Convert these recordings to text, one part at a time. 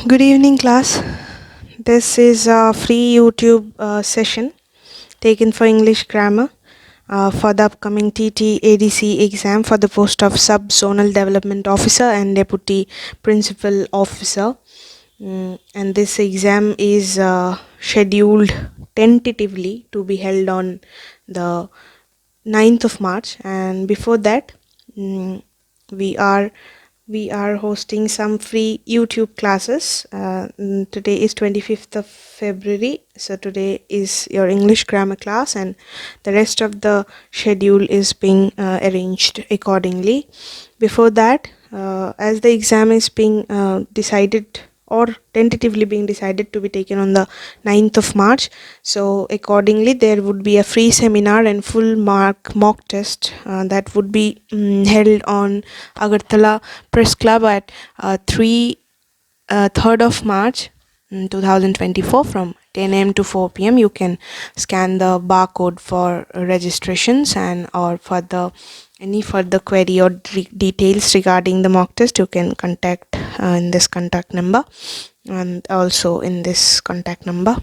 Good evening, class. This is a free YouTube session taken for English grammar for the upcoming TTAADC exam for the post of Sub-Zonal Development Officer and Deputy Principal Officer. And this exam is scheduled tentatively to be held on the 9th of March, and before that we are hosting some free YouTube classes. Today is 25th of February, so today is your English grammar class, and the rest of the schedule is being arranged accordingly. Before that, as the exam is being decided or tentatively being decided to be taken on the 9th of March, so accordingly there would be a free seminar and full mock test that would be held on Agartala Press Club at 3rd of March 2024 from 10 a.m. to 4 p.m. You can scan the barcode for registrations, and or for any further query or details regarding the mock test, you can contact in this contact number and also in this contact number.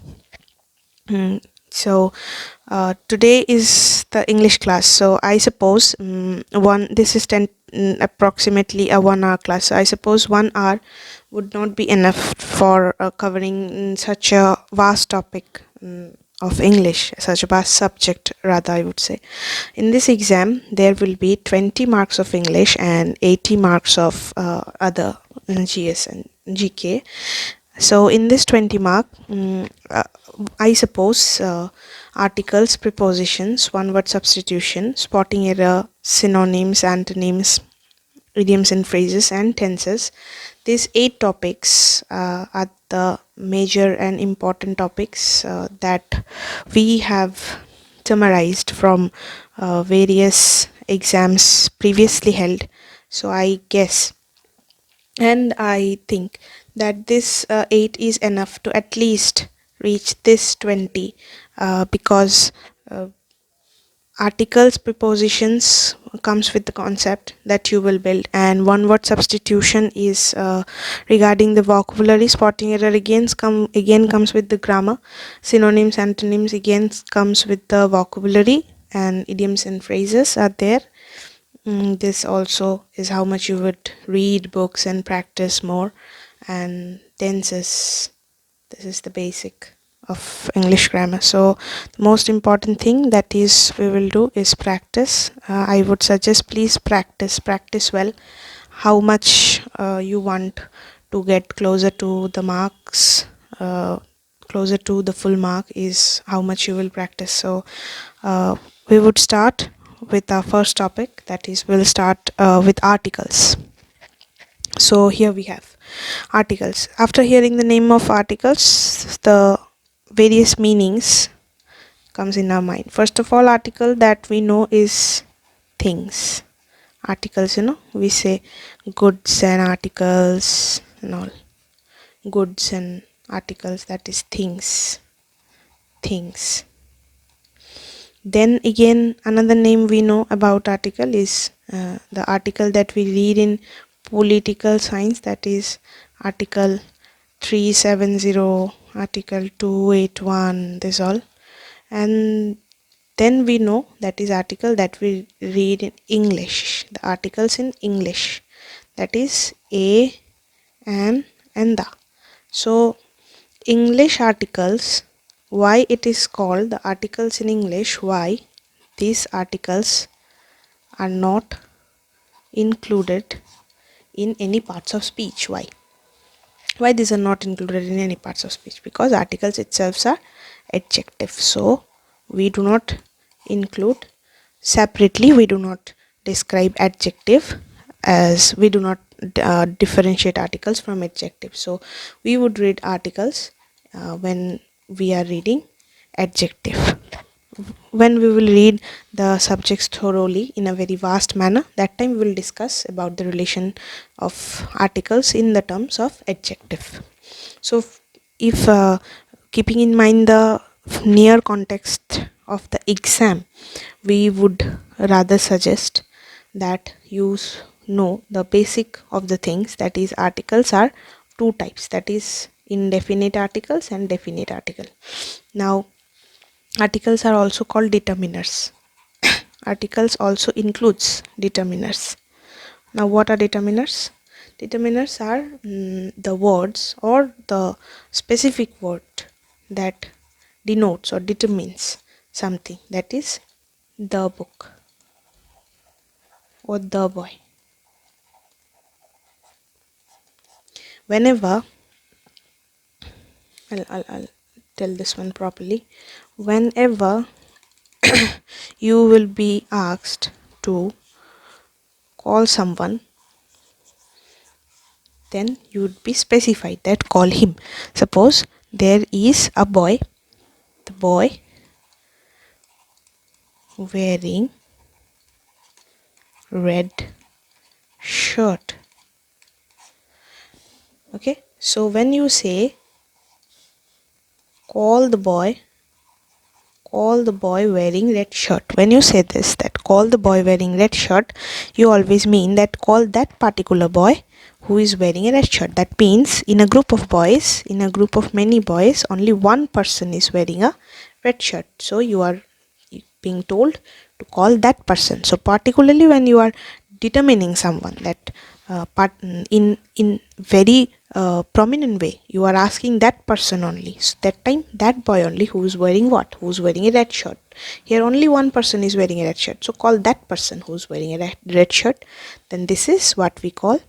So today is the English class, so I suppose this is approximately a 1 hour class, so I suppose 1 hour would not be enough for covering such a vast topic of English, such a vast subject rather, I would say. In this exam there will be 20 marks of English and 80 marks of other GS and GK. So in this 20 mark, I suppose articles, prepositions, one word substitution, spotting error, synonyms, antonyms, idioms and phrases, and tenses. These 8 topics are the major and important topics that we have summarized from various exams previously held. So I guess and I think that this 8 is enough to at least reach this 20 because articles, prepositions comes with the concept that you will build, and one word substitution is regarding the vocabulary. Spotting error again comes with the grammar. Synonyms, antonyms again comes with the vocabulary, and idioms and phrases are there. This also is how much you would read books and practice more. And tenses, this is the basic of English grammar. So the most important thing that is we will do is practice. I would suggest please practice well. How much you want to get closer to the marks, closer to the full mark is how much you will practice. So we would start with our first topic, that is we'll start with articles. So here we have articles. After hearing the name of articles, the various meanings comes in our mind. First of all, article that we know is things. Articles, we say goods and articles and all. Goods and articles, that is things. Then again, another name we know about article is the article that we read in political science, that is article 370, article 281, this all. And then we know that is article that we read in English, the articles in English, that is a, and the. So English articles, why it is called the articles in English, why these articles are not included in any parts of speech. Why these are not included in any parts of speech? Because articles itself are adjective, so we do not include separately, we do not describe adjective, as we do not differentiate articles from adjectives. So we would read articles when we are reading adjective. When we will read the subjects thoroughly in a very vast manner, that time we will discuss about the relation of articles in the terms of adjective. So if keeping in mind the near context of the exam, we would rather suggest that you know the basic of the things, that is articles are two types, that is indefinite articles and definite article. Now articles are also called determiners. Articles also includes determiners. Now what are determiners? Determiners are the words or the specific word that denotes or determines something, that is the book or the boy. Whenever I'll tell this one properly. Whenever you will be asked to call someone, then you would be specified that call him. Suppose there is a boy, the boy wearing red shirt. Okay, so when you say call the boy wearing red shirt, when you say this, that call the boy wearing red shirt, you always mean that call that particular boy who is wearing a red shirt. That means in a group of boys, in a group of many boys, only one person is wearing a red shirt, so you are being told to call that person. So particularly when you are determining someone, that in very prominent way, you are asking that person only, so that time that boy only who is wearing what, who is wearing a red shirt. Here only one person is wearing a red shirt, so call that person who is wearing a red shirt. Then this is what we call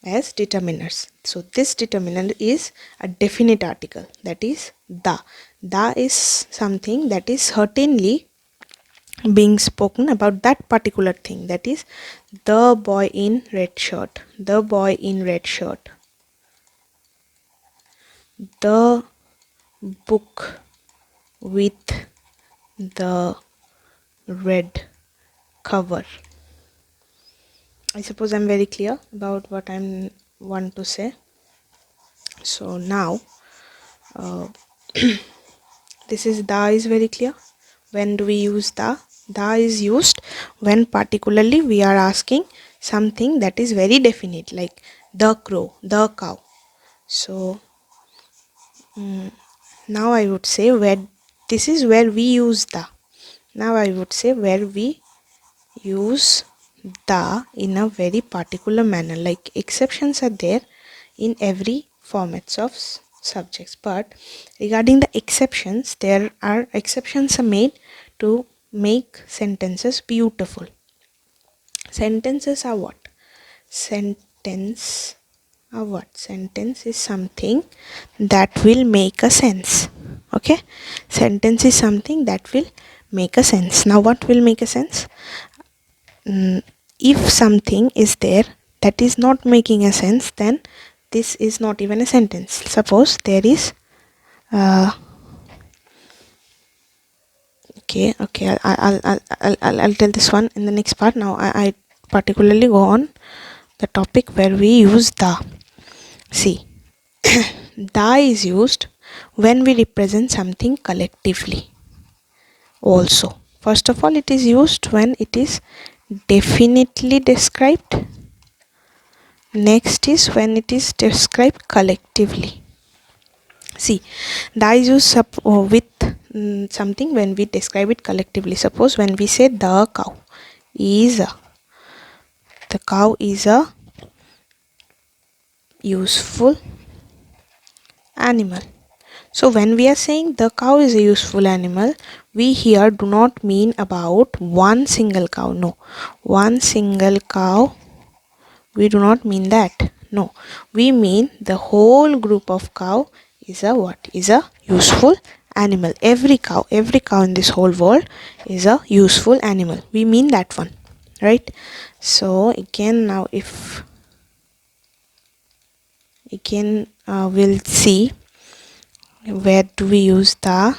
as determiners. So this determiner is a definite article, that is the. The is something that is certainly being spoken about that particular thing, that is the boy in red shirt, the boy in red shirt, the book with the red cover. I suppose I'm very clear about what I want to say. So now this is the is very clear. When do we use the? The is used when particularly we are asking something that is very definite, like the crow, the cow. So now I would say where this is where we use the. Now I would say where we use the in a very particular manner, like exceptions are there in every formats of subjects, but regarding the exceptions, there are exceptions are made to make sentences beautiful. Sentences are what? Sentence are what? Sentence is something that will make a sense. Okay, sentence is something that will make a sense. Now what will make a sense? If something is there that is not making a sense, then this is not even a sentence. Suppose there is okay, I'll tell this one in the next part. Now I particularly go on the topic where we use the. See, the is used when we represent something collectively. Also, first of all, it is used when it is definitely described. Next is when it is described collectively. See, the is used with something when we describe it collectively. Suppose when we say the cow is a useful animal. So when we are saying the cow is a useful animal, we here do not mean about one single cow. No, one single cow, we do not mean that. No, we mean the whole group of cow is a what? Is a useful animal. Every cow in this whole world is a useful animal. We mean that one, right? So again, now if we'll see where do we use the.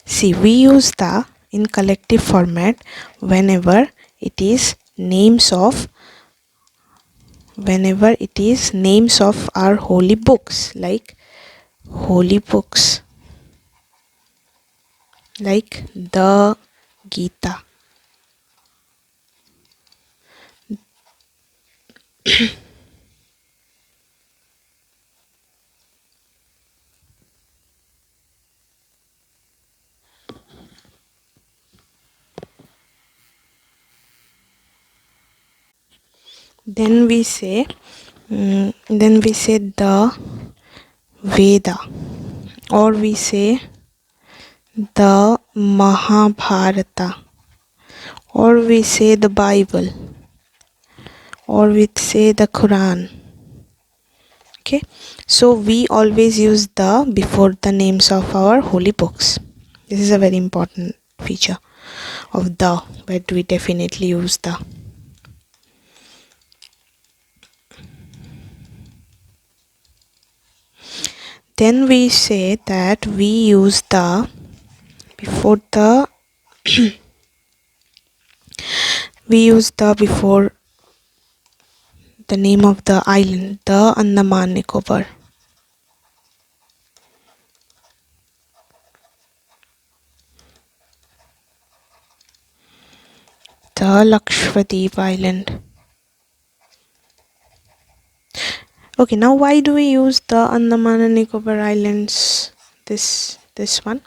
See, we use the in collective format whenever it is names of our holy books, like holy books, like the Gita. Then we say the Veda, or we say the Mahabharata, or we say the Bible, or we say the Quran. Okay, so we always use the before the names of our holy books. This is a very important feature of the, but we definitely use the. Then we say that we use the before the we use the before the name of the island, the Andaman Nicobar, the Lakshadweep Island. Okay, now why do we use the Andaman and Nicobar Islands? This one.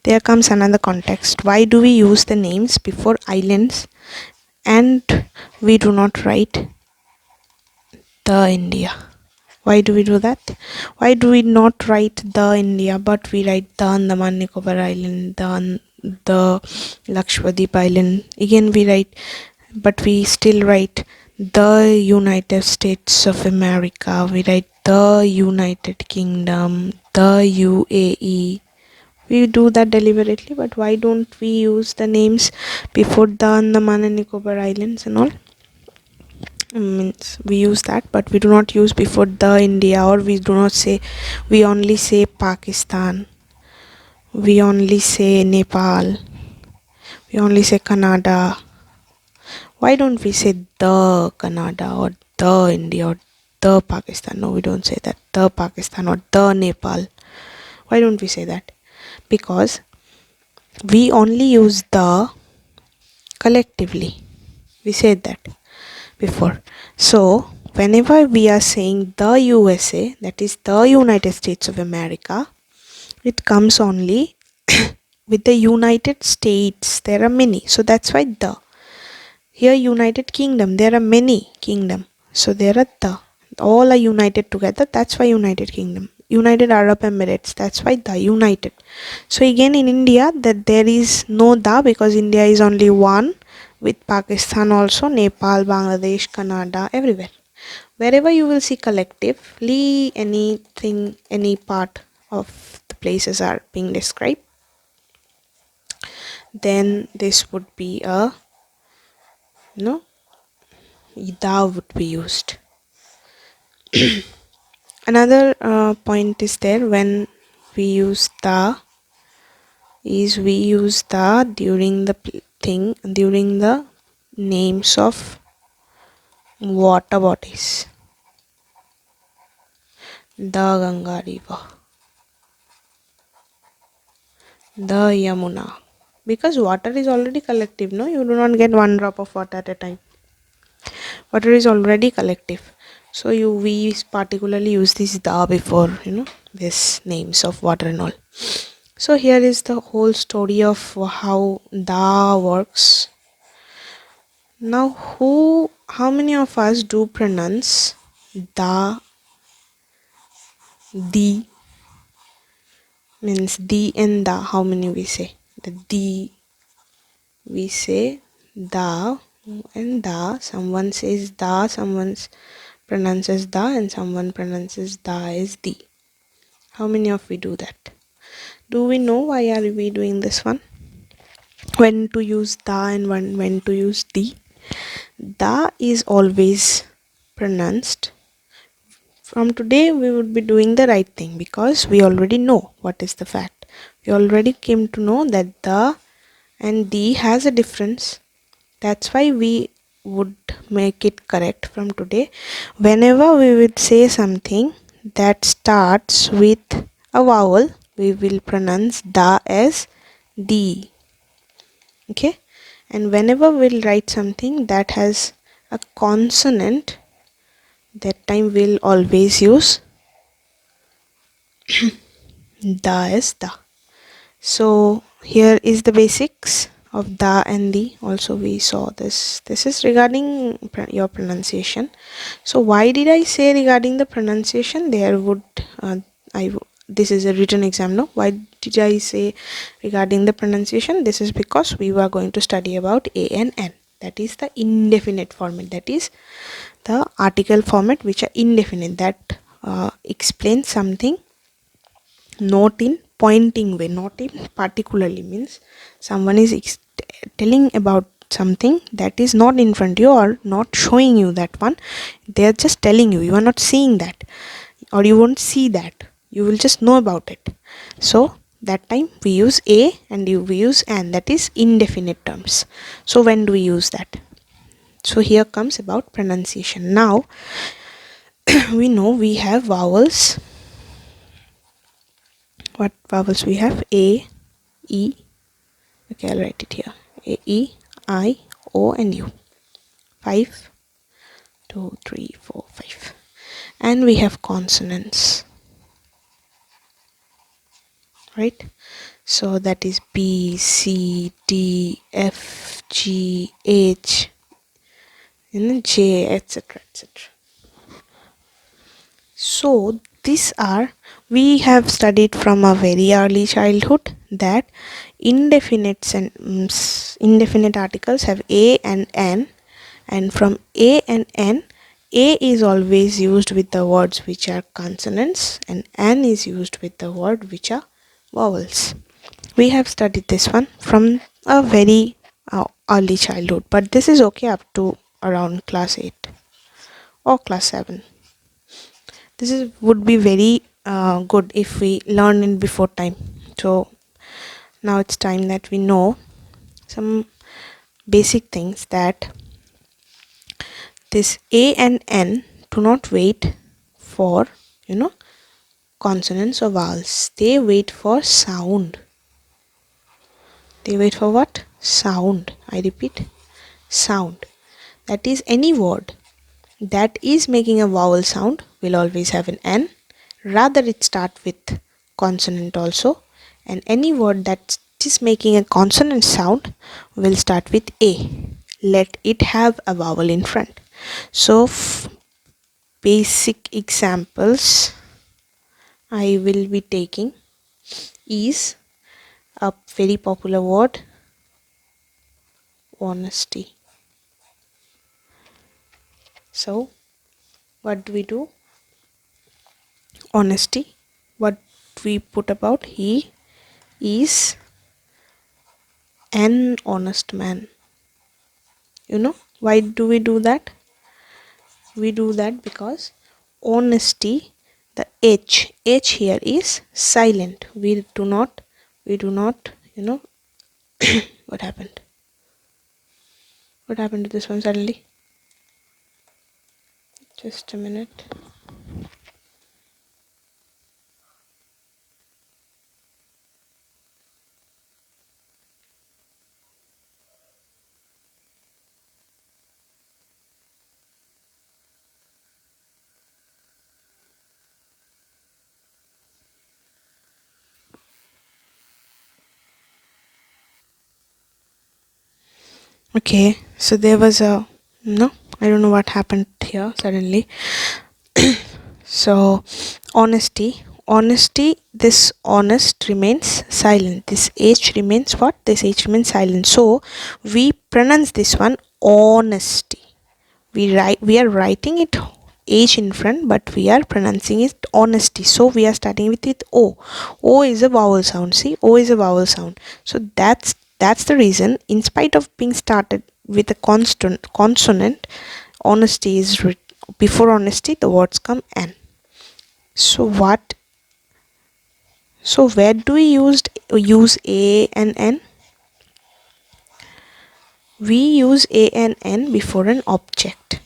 There comes another context. Why do we use the names before islands and we do not write the India? Why do we do that? Why do we not write the India but we write the Andaman Nicobar Island, the Lakshadweep Island? Again we write, but we still write the United States of America. We write the United Kingdom, the UAE. We do that deliberately, but why don't we use the names before the Andaman and Nicobar Islands and all? Means we use that, but we do not use before the India, or we do not say, we only say Pakistan, we only say Nepal, we only say Canada. Why don't we say the Canada or the India or the Pakistan? No, we don't say that. The Pakistan or the Nepal. Why don't we say that? Because we only use the collectively. We said that before. So whenever we are saying the USA, that is the United States of America, it comes only with the United States. There are many, so that's why the. Here United Kingdom, there are many kingdom, so there are the. All are united together, that's why United Kingdom. United Arab Emirates, that's why the United. So again in India that there is no the, because India is only one, with Pakistan also, Nepal, Bangladesh, Canada, everywhere. Wherever you will see collectively anything, any part of the places are being described, then this would be a da would be used. Another point is there when we use the is we use the during the during the names of water bodies. The Ganga River, the Yamuna, because water is already collective. No, you do not get one drop of water at a time. Water is already collective, so we particularly use this da before this names of water and all. So here is the whole story of how da works. Now how many of us do pronounce da, the, means the and da? How many we say? The we say da and da. Someone says da, someone pronounces da, and someone pronounces da as the. How many of we do that? Do we know why are we doing this one? When to use da and when to use the? Da is always pronounced. From today we would be doing the right thing because we already know what is the fact. We already came to know that the and the has a difference. That's why we would make it correct from today. Whenever we would say something that starts with a vowel, we will pronounce da as the. Okay, and whenever we'll write something that has a consonant, that time we'll always use da as da. So here is the basics. of the and the. Also we saw this. This is regarding your pronunciation. So why did I say regarding the pronunciation? There would this is a written exam, no? Why did I say regarding the pronunciation? This is because we were going to study about a and n. That is the indefinite format. That is the article format which are indefinite. That explains something not in pointing way, not in particularly, means someone is telling about something that is not in front of you or not showing you that one. They are just telling you, you are not seeing that, or you won't see that, you will just know about it. So that time we use a and we use and, that is indefinite terms. So when do we use that? So here comes about pronunciation. Now we know we have vowels. What vowels we have? A, E, okay, I'll write it here. A, E, I, O and U. 5, 2, 3, 4, 5. And we have consonants, right? So that is B, C, D, F, G, H, and J, etc, etc. So these are, we have studied from a very early childhood that indefinite articles have a and n, and from a and n, a is always used with the words which are consonants and n is used with the word which are vowels. We have studied this one from a very early childhood, but this is okay up to around class 8 or class 7. This is would be very good if we learn it before time. So now it's time that we know some basic things, that this a and n do not wait for consonants or vowels. They wait for sound. They wait for what? Sound. I repeat, sound. That is, any word that is making a vowel sound will always have an n, rather it start with consonant also, and any word that is making a consonant sound will start with a. Let it have a vowel in front. So basic examples I will be taking is a very popular word, honesty. So what do we do? Honesty. What we put about? He is an honest man. Why do we do that? We do that because honesty, the H here is silent. We do not what happened? What happened to this one suddenly? Just a minute. Okay, so there was I don't know what happened here suddenly. So honesty, this honest remains silent. This H remains what? This H remains silent. So we pronounce this one honesty. We are writing it H in front, but we are pronouncing it honesty. So we are starting with O. O is a vowel sound. See, O is a vowel sound. So that's the reason, in spite of being started with a consonant, honesty is before honesty the words come n. So where do we use a and n? We use a and n before an object.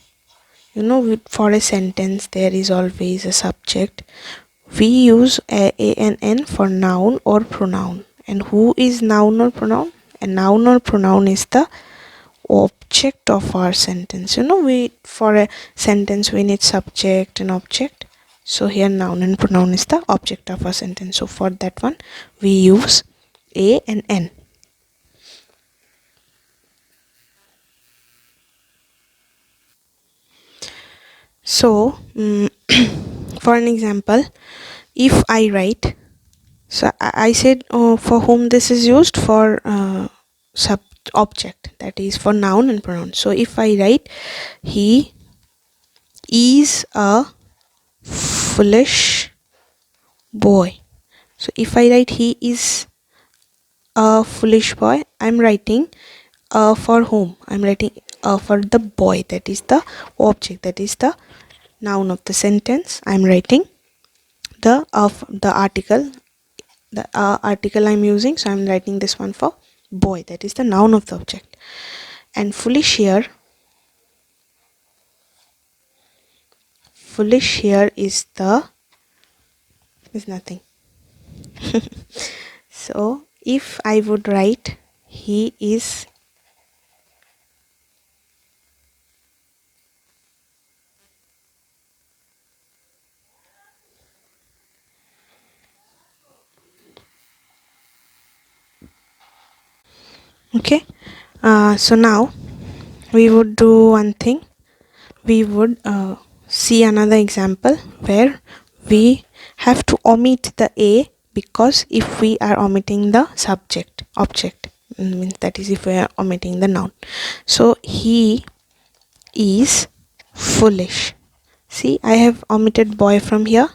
For a sentence there is always a subject. We use a and n for noun or pronoun. And who is noun or pronoun? A noun or pronoun is the object of our sentence. For a sentence we need subject and object. So here noun and pronoun is the object of our sentence. So for that one we use a and n. So for an example, if I write, so I said for whom this is used, for sub object, that is for noun and pronoun. So if I write he is a foolish boy, so if I write he is a foolish boy, I'm writing for whom? I'm writing for the boy, that is the object, that is the noun of the sentence. I'm writing the of the article, the article I'm using, so I'm writing this one for boy, that is the noun of the object. And foolish here is the is nothing. So if I would write he is okay. So now we would do one thing. We would see another example where we have to omit the a, because if we are omitting the subject object, means that is if we are omitting the noun. So he is foolish. See, I have omitted boy from here.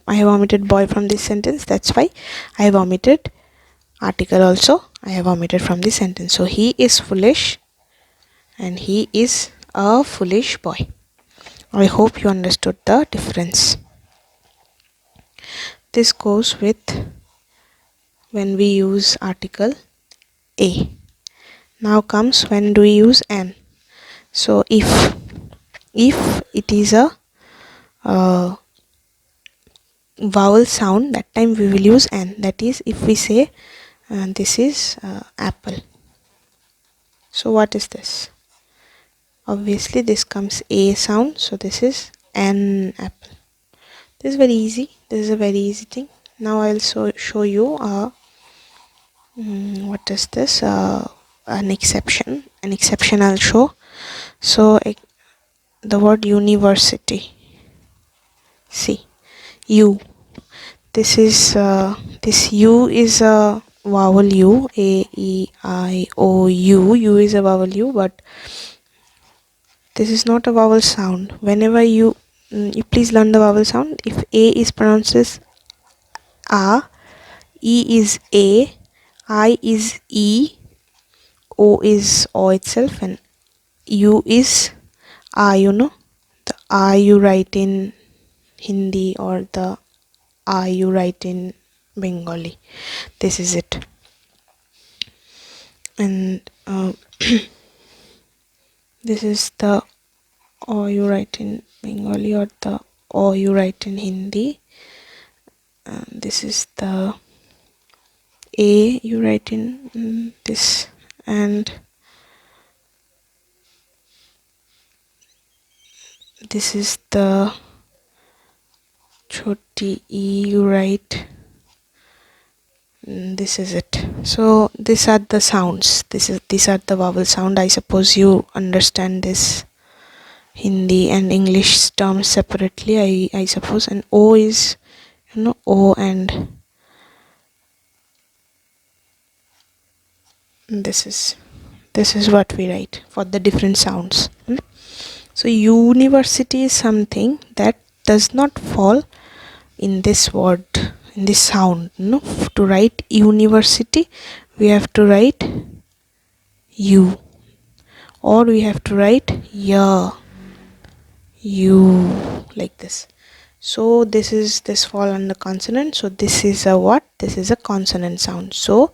I have omitted boy from this sentence. That's why I have omitted article also. I have omitted from this sentence. So he is foolish and he is a foolish boy. I hope you understood the difference. This goes with when we use article a. Now comes when do we use an. So if it is a vowel sound, that time we will use an. That is, if we say this is apple. So what is this? Obviously this comes a sound, so this is an apple. This is very easy. This is a very easy thing. Now I'll show you what is this, an exception I'll show. So the word university, see, u, this is this u is a vowel u, a e I o u, u is a vowel u, but this is not a vowel sound. Whenever you please learn the vowel sound. If a is pronounced as a, e is a, I is e, o is o itself, and u is a, the a you write in Hindi or the a you write in Bengali. This is it. And this is the o you write in Bengali or the o you write in Hindi. This is the a you write in this, and this is the choti e you write. This is it. So these are the sounds. These are the vowel sound. I suppose you understand this Hindi and English terms separately, I suppose. And o is o, and this is what we write for the different sounds. So university is something that does not fall in this word, in this sound. To write university we have to write u, or we have to write ya, u, like this. So this fall under consonant. So this is a what? This is a consonant sound. So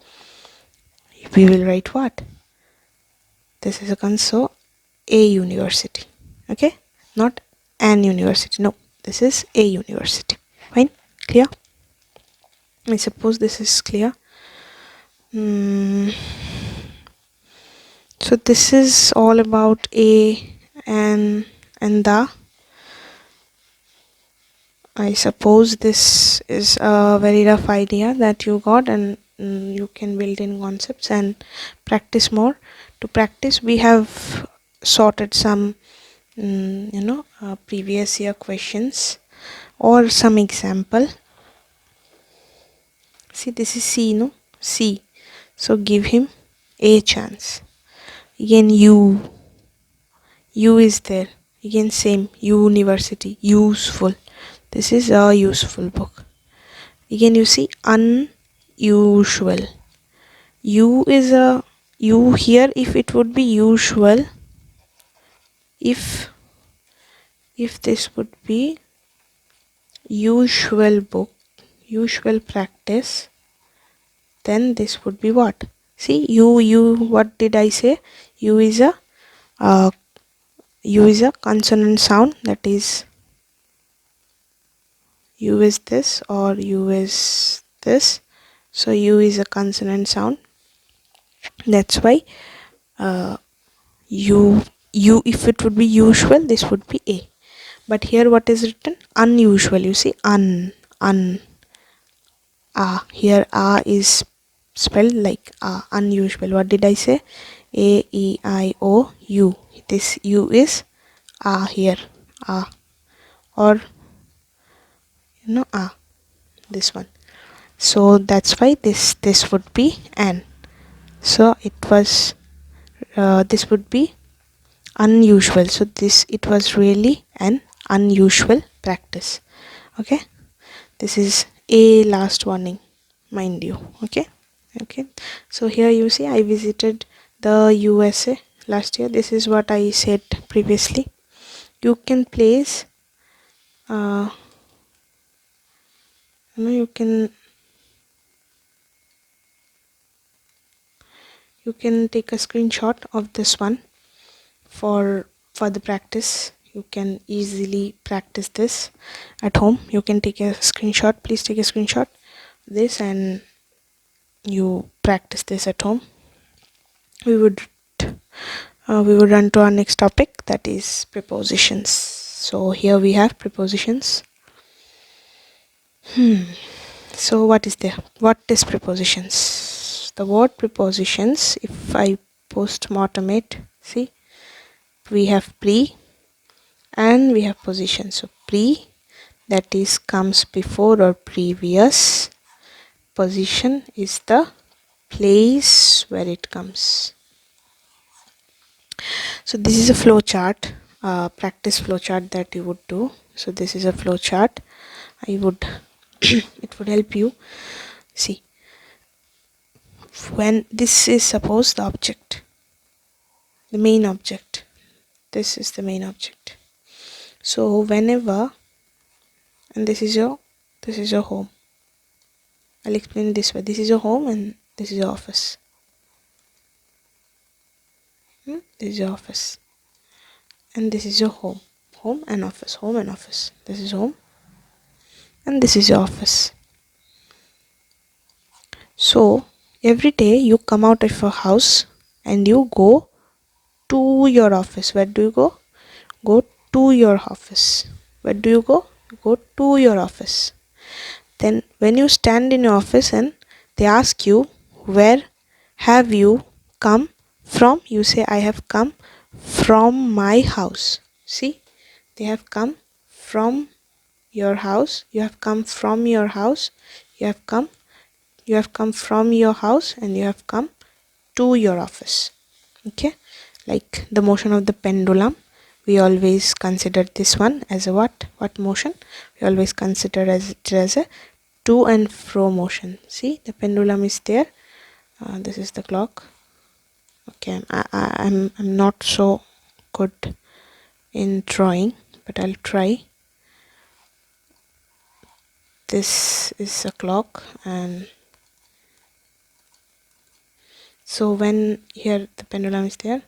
we will write what? This is a consonant. A university. Okay, not an university. No, this is a university. Fine, clear? I suppose this is clear. So this is all about a and the. I suppose this is a very rough idea that you got, and you can build in concepts and practice more. To practice, we have sorted some previous year questions or some example. See, this is C, no? C. So give him a chance. Again, U is there. Again, same. University. Useful. This is a useful book. Again, you see unusual. U is a U here. If it would be usual, if this would be usual book, usual practice, then this would be what? See, what did I say? U is a consonant sound, that is U is this or U is this. So U is a consonant sound. That's why U if it would be usual, this would be A. But here what is written? Unusual. You see, here A is spelled like unusual. What did I say? A E I O U. This U is here, or this one. So that's why this would be an. So it was this would be unusual. So it was really an unusual practice. Okay, this is a last warning, mind you. Okay. So here you see I visited the USA last year. This is what I said previously. You can place you can take a screenshot of this one for the practice. You can easily practice this at home. You can take a screenshot. Please take a screenshot of this and you practice this at home. We would run to our next topic, that is prepositions. So here we have prepositions. So what is there? What is prepositions? The word prepositions, if I post-mortem it, see, we have pre and we have position. So pre, that is comes before or previous. Position is the place where it comes. So this is a flow chart, practice flow chart that you would do. So this is a flow chart. I would it would help you. See, when this is suppose the object, the main object, this is the main object. So whenever, and this is your home. I'll explain this way. This is your home and this is your office. This is your office and this is your home and office. This is home and this is your office. So every day you come out of your house and you go to your office. Where do you go? Go to your office. Where do you go? Go to your office. Then when you stand in your office and they ask you, where have you come from? You say, I have come from my house. See, they have come from your house. You have come from your house. You have come from your house and you have come to your office. Okay, like the motion of the pendulum, we always consider this one as a what motion? We always consider it as a to and fro motion. See, the pendulum is there. This is the clock. Okay, I'm not so good in drawing, but I'll try. This is a clock, and so when here the pendulum is there,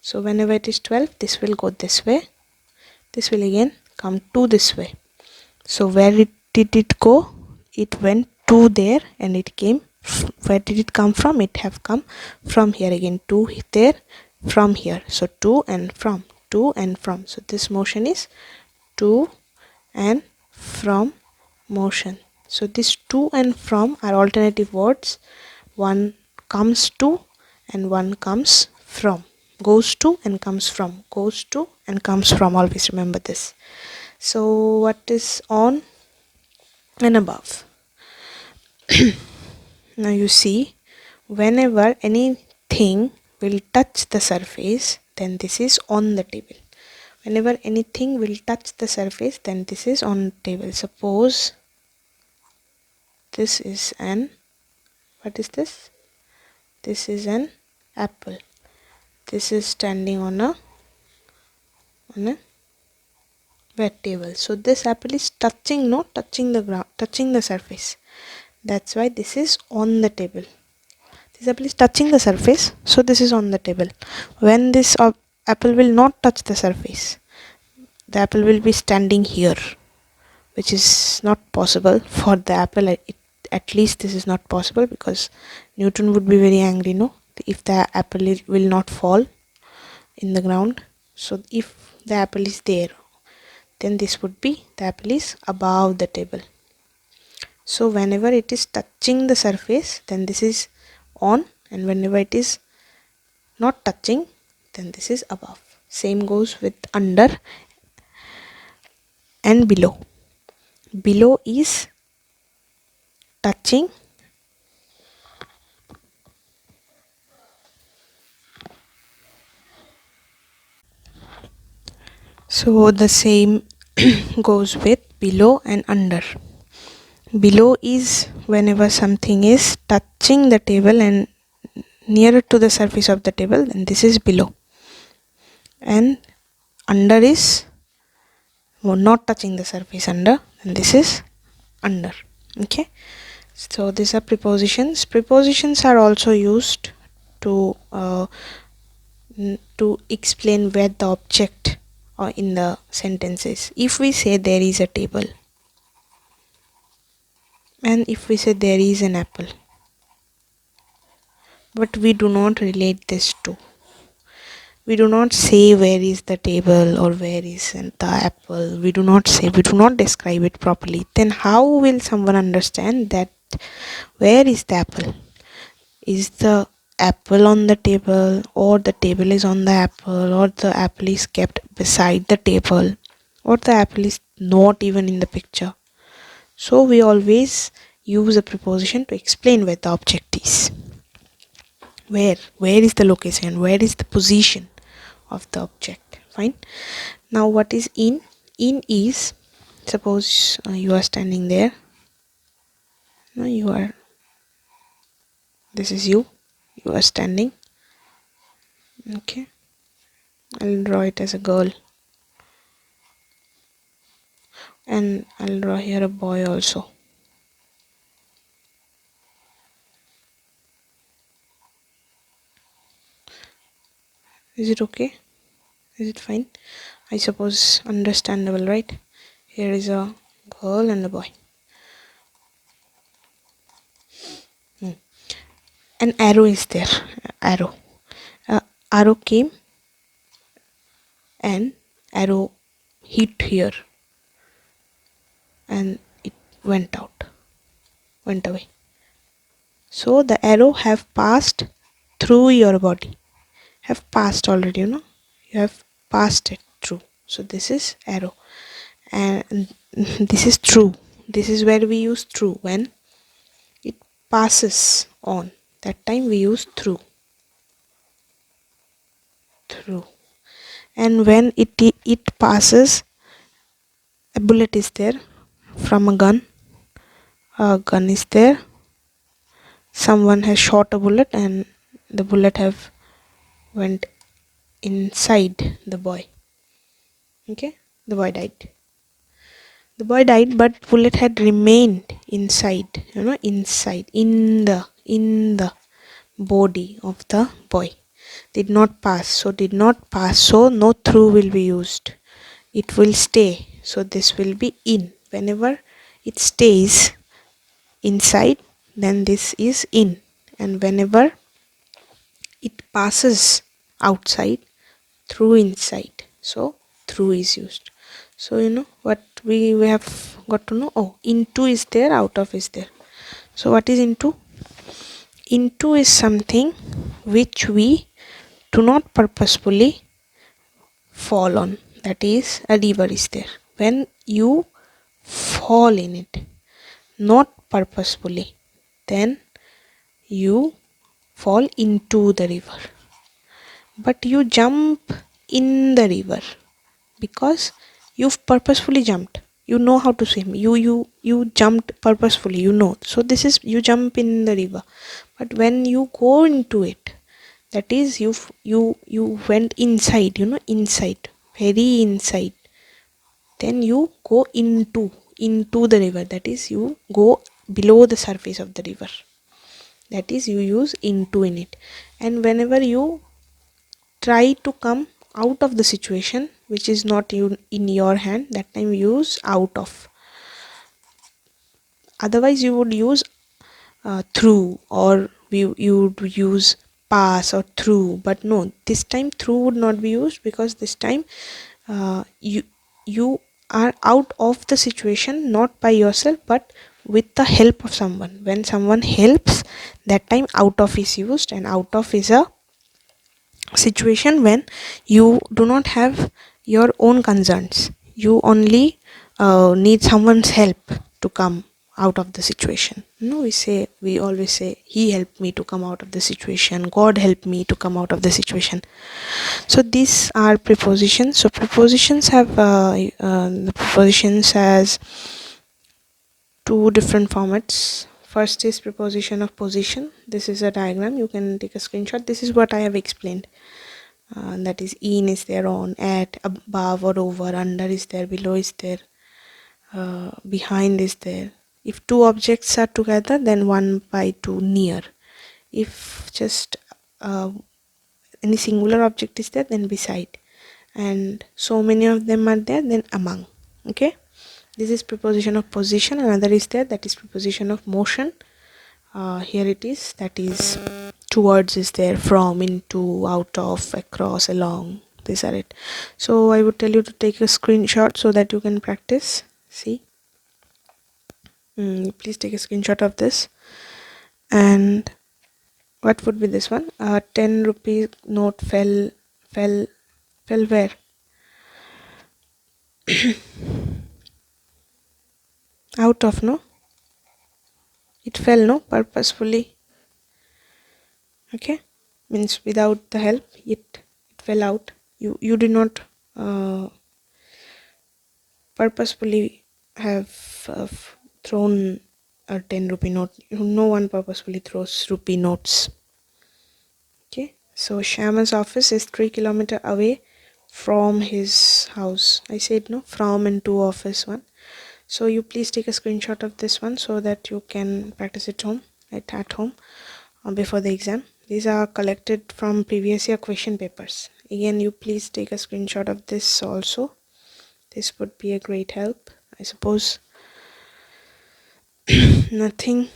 so whenever it is 12, this will go this way, this will again come to this way. So where did it go? It went to there and it came. Where did it come from? It have come from here again, to there, from here. So to and from. So this motion is to and from motion. So this to and from are alternative words. One comes to and one comes from. goes to and comes from, goes to and comes from. Always remember this. So what is on and above? Now you see, whenever anything will touch the surface, then this is on the table. Whenever anything will touch the surface, then this is on the table. Suppose this is an, what is this? This is an apple. This is standing on a wet table. So this apple is touching, no, touching the ground, touching the surface. That's why this is on the table. This apple is touching the surface, so this is on the table. When this apple will not touch the surface, the apple will be standing here, which is not possible for the apple. At least this is not possible, because Newton would be very angry, no, if the apple will not fall in the ground. So if the apple is there, then this would be, the apple is above the table. So whenever it is touching the surface, then this is on, and whenever it is not touching, then this is above. Same goes with under and below. Below is touching, so the same goes with below and under. Below is whenever something is touching the table and nearer to the surface of the table, then this is below. And under is not touching the surface, under, and this is under. Okay, so these are prepositions. Prepositions are also used to explain where the object or in the sentence is. If we say there is a table, and if we say there is an apple, but we do not relate this to, we do not say where is the table or where is the apple, we do not say, we do not describe it properly, then how will someone understand that where is the apple? Is the apple on the table, or the table is on the apple, or the apple is kept beside the table, or the apple is not even in the picture? So we always use a preposition to explain where the object is. Where is the location, where is the position of the object. Fine. Now what is in? In is, suppose you are standing there. No, you are, this is you are standing. Okay, I'll draw it as a girl, and I'll draw here a boy also. Is it okay? Is it fine? I suppose understandable, right? Here is a girl and a boy. An arrow is there. Arrow. Arrow came and arrow hit here, and it went away. So the arrow have passed through your body. Have passed already, you have passed it through. So this is arrow, and this is through. This is where we use through. When it passes on, that time we use through. And when it passes, a bullet is there from a gun. A gun is there. Someone has shot a bullet, and the bullet have went inside the boy. Okay, the boy died. But bullet had remained inside, inside, in the body of the boy. Did not pass, so no through will be used. It will stay, so this will be in. Whenever it stays inside, then this is in, and whenever it passes outside, through inside, so through is used. So what we have got to know. Oh, into is there, out of is there. So what is into? Into is something which we do not purposefully fall on, that is a river is there. When you fall in it, not purposefully, then you fall into the river. But you jump in the river because you've purposefully jumped. You know how to swim. You jumped purposefully, you know. So this is, you jump in the river. But when you go into it, that is you went inside, inside, very inside. Then you go into the river, that is you go below the surface of the river. That is, you use into in it. And whenever you try to come out of the situation which is not in your hand, that time you use out of. Otherwise you would use through, or you would use pass or through. But no, this time through would not be used, because this time you are out of the situation, not by yourself but with the help of someone. When someone helps, that time out of is used. And out of is a situation when you do not have your own concerns, you only need someone's help to come out of the situation. We always say, he helped me to come out of the situation, God helped me to come out of the situation. So these are prepositions. So prepositions have the prepositions has two different formats. First is preposition of position. This is a diagram, you can take a screenshot. This is what I have explained. That is, in is there, on, at, above or over, under is there, below is there, behind is there. If two objects are together, then 1 by 2, near. If just any singular object is there, then beside. And so many of them are there, then among. Okay, this is preposition of position. Another is there, that is preposition of motion. Here it is, that is, towards is there, from, into, out of, across, along. These are it. So I would tell you to take a screenshot so that you can practice. See, please take a screenshot of this. And what would be this one? 10 rupee note fell where? Out of, no? It fell, no? Purposefully. Okay, means without the help, it fell out. You did not purposefully have thrown a 10 rupee note. No one purposefully throws rupee notes. Okay, so Shyama's office is 3 kilometers away from his house. I said no, from and to office one. So you please take a screenshot of this one so that you can practice it at home before the exam. These are collected from previous year question papers. Again, you please take a screenshot of this also. This would be a great help. I suppose nothing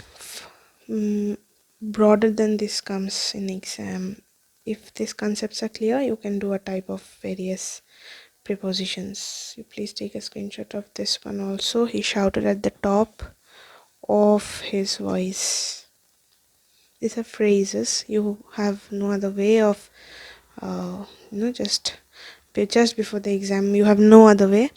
broader than this comes in exam. If these concepts are clear, you can do a type of various prepositions. You please take a screenshot of this one also. He shouted at the top of his voice. These are phrases. You have no other way of just before the exam, you have no other way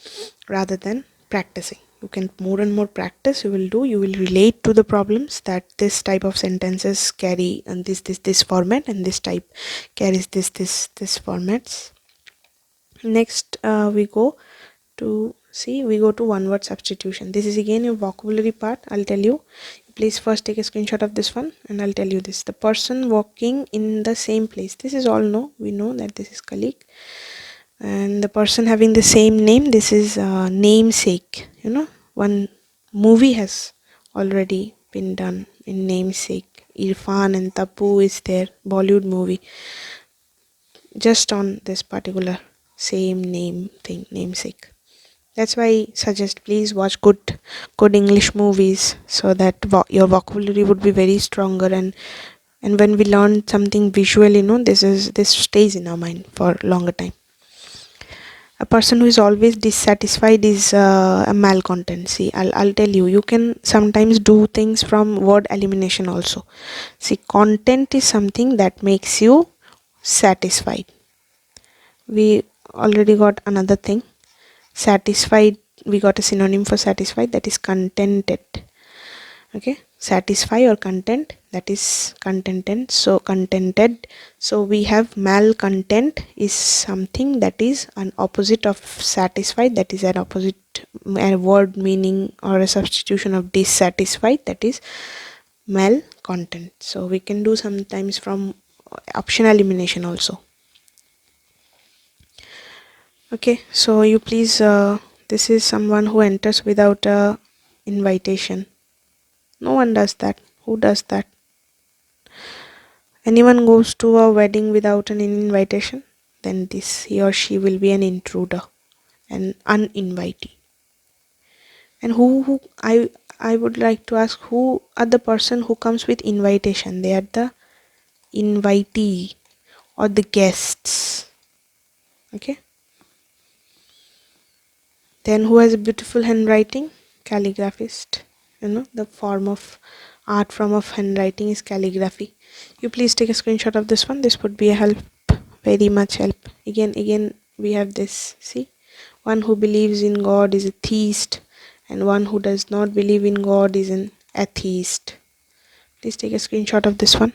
rather than practicing. You can more and more practice, you will relate to the problems that this type of sentences carry and this format, and this type carries this formats. Next we go to one word substitution. This is again a vocabulary part. I'll tell you. Please first take a screenshot of this one and I'll tell you this. The person walking in the same place. This is all we know that this is colleague. And the person having the same name, this is namesake. One movie has already been done in namesake. Irfan and Tapu is there, Bollywood movie, just on this particular same name thing, namesake. That's why I suggest please watch good English movies so that your vocabulary would be very stronger, and when we learn something visually, this stays in our mind for longer time. A person who is always dissatisfied is a malcontent. See, I'll tell you, you can sometimes do things from word elimination also. See, content is something that makes you satisfied. We already got another thing. Satisfied, we got a synonym for satisfied, that is contented. Okay, satisfy or content, that is contented. So contented. So we have malcontent is something that is an opposite of satisfied, that is an opposite, a word meaning or a substitution of dissatisfied, that is malcontent. So we can do sometimes from optional elimination also. Okay, so you please, this is someone who enters without a invitation. No one does that. Who does that? Anyone goes to a wedding without an invitation, then this he or she will be an intruder, an uninvitee. And who I would like to ask, who are the person who comes with invitation? They are the invitee or the guests. Okay. Then who has a beautiful handwriting? Calligraphist. You know, the form of art form of handwriting is calligraphy. You please take a screenshot of this one. This would be a help, very much help. Again we have this. See, one who believes in God is a theist, and one who does not believe in God is an atheist. Please take a screenshot of this one.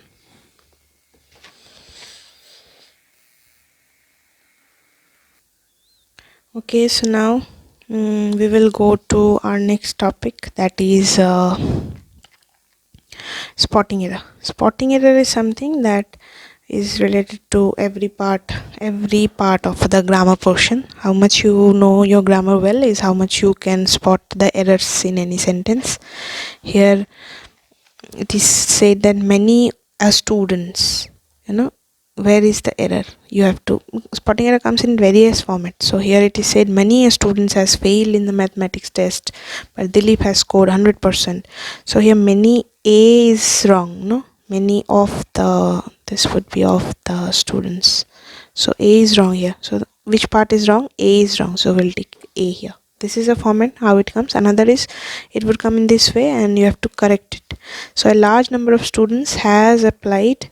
Okay, so now we will go to our next topic, that is spotting error. Spotting error is something that is related to every part of the grammar portion. How much you know your grammar well is how much you can spot the errors in any sentence. Here it is said that many students, you know, where is the error? You have to, spotting error comes in various formats. So here it is said many students has failed in the mathematics test, but Dilip has scored 100%. So here many A is wrong, no? Many of the, this would be of the students. So A is wrong here. So which part is wrong? A is wrong. So we'll take A here. This is a format how it comes. Another is it would come in this way and you have to correct it. So a large number of students has applied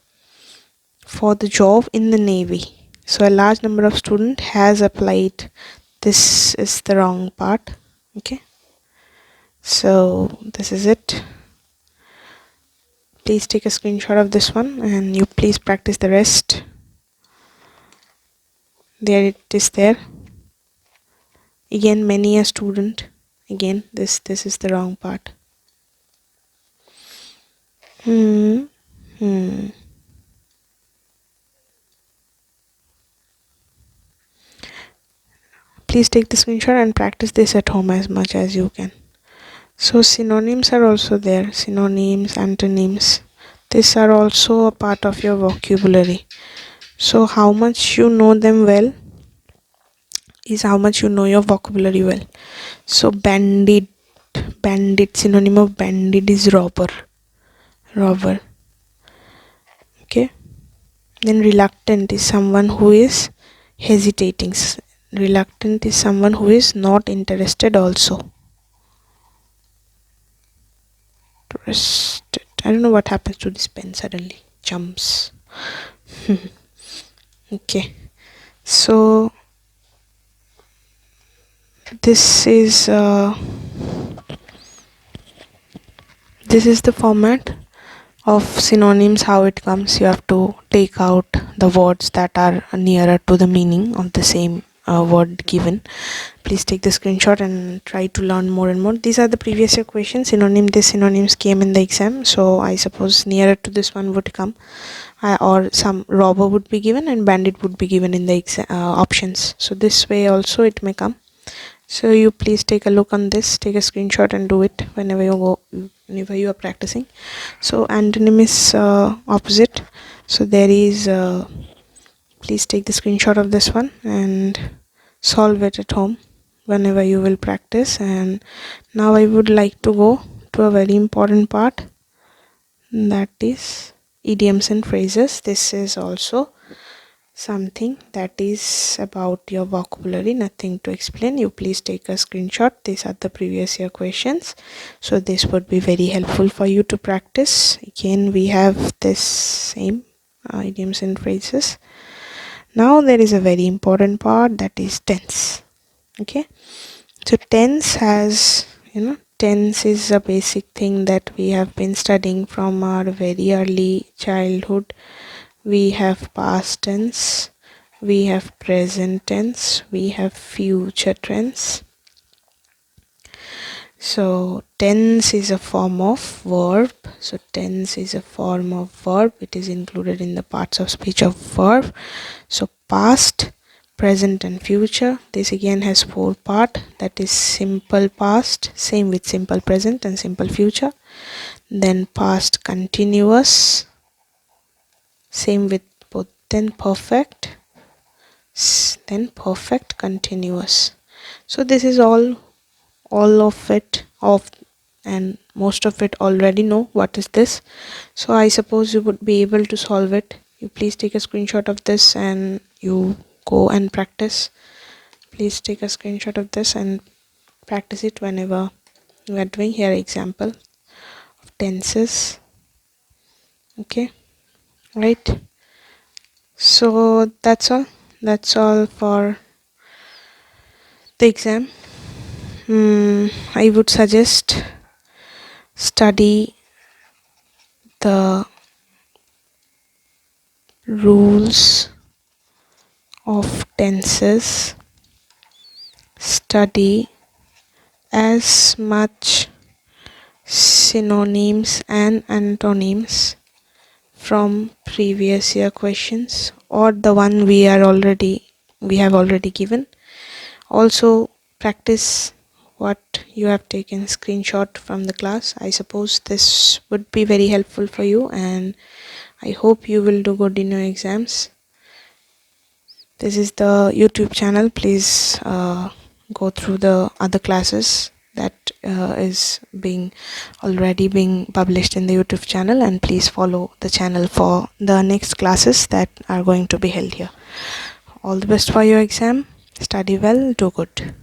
for the job in the Navy. So a large number of students has applied. This is the wrong part. Okay, so this is it. Please take a screenshot of this one and you please practice the rest. There it is there. Again, many a student. Again, this is the wrong part. Please take the screenshot and practice this at home as much as you can. So synonyms are also there. Synonyms, antonyms. These are also a part of your vocabulary. So how much you know them well is how much you know your vocabulary well. So bandit, synonym of bandit is robber. Okay. Then reluctant is someone who is hesitating. Reluctant is someone who is not interested also. Interested. I don't know what happens to this pen, suddenly jumps. Okay, so this is the format of synonyms, how it comes. You have to take out the words that are nearer to the meaning of the same word given. Please take the screenshot and try to learn more and more. These are the previous year questions. These synonyms came in the exam, so I suppose nearer to this one would come, or some robber would be given and bandit would be given in the exam options. So this way also it may come. So you please take a look on this, take a screenshot and do it whenever you are practicing. So antonym is opposite. So there is please take the screenshot of this one and solve it at home whenever you will practice. And now I would like to go to a very important part, that is idioms and phrases. This is also something that is about your vocabulary, nothing to explain. You please take a screenshot. These are the previous year questions, so this would be very helpful for you to practice. Again, we have this same idioms and phrases. Now there is a very important part, that is tense. Okay, so tense has, tense is a basic thing that we have been studying from our very early childhood. We have past tense, we have present tense, we have future tense. So tense is a form of verb. So tense is a form of verb. It is included in the parts of speech of verb. So past, present and future. This again has 4 parts, that is simple past, same with simple present and simple future. Then past continuous, same with both. Then perfect, then perfect continuous. So this is all of it and most of it already know what is this. So I suppose you would be able to solve it. You please take a screenshot of this and you go and practice. Please take a screenshot of this and practice it whenever you are doing. Here example of tenses. Okay, right. So that's all for the exam. I would suggest study the rules of tenses, study as much synonyms and antonyms from previous year questions or the one we have already given. Also practice what you have taken screenshot from the class. I suppose this would be very helpful for you and I hope you will do good in your exams. This is the YouTube channel. Please go through the other classes that is already being published in the YouTube channel, and please follow the channel for the next classes that are going to be held here. All the best for your exam. Study well, do good.